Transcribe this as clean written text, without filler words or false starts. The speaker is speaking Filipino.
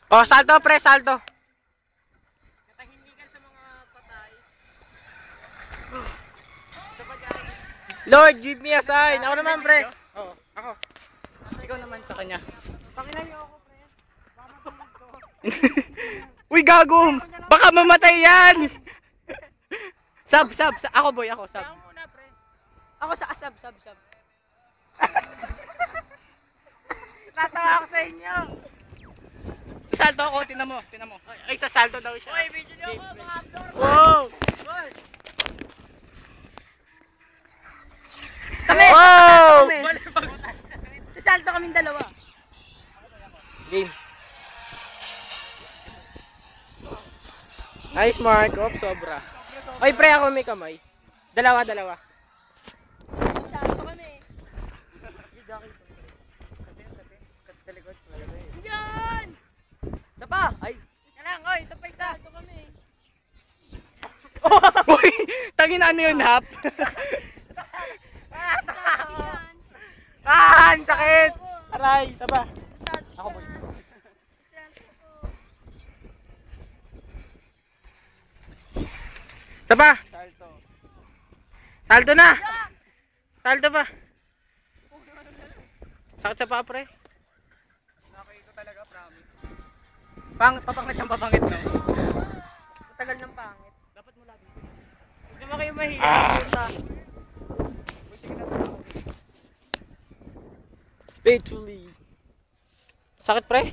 Oh, salto pre, salto. Katahimikan sa mga patay. Lord, give me a sign. Ako naman pre. Oo, ako. Ikaw naman sa kanya. Pakilay ako, pre. Pamatulog ko. Uy, gago. Baka mamatay yan. Sub. Ako boy, ako sub. Ako muna, pre. Ako sa sub. Tatawa ako sa inyo. Salto ako, tinan mo. Ay, sa salto daw siya. Uy, video niyo ako, mga outdoor. Wow. Uy. Wow. Sa salto kaming dalawa. Game. Nice mark. Op, sobra. Oy, pre, ako may kamay. Dalawa. Sa salto kami. Yan! Isa pa! Ay! Yan lang, oy, ito pa isa. Salto kami. Uy, tangin ano yun, hap? Salto yan. Ah, ang sakit. Aray, taba. Salto Ako boy. yan. Salto ko. Taba. Salto. Salto na. Salto pa. Sakit sa paa, pre. Nakay ko talaga, promise. Papangit no? Tagal ng pangit. Dapat mula dito. Huwag naman kayo mahirap. Faithfully. Sakit, pre?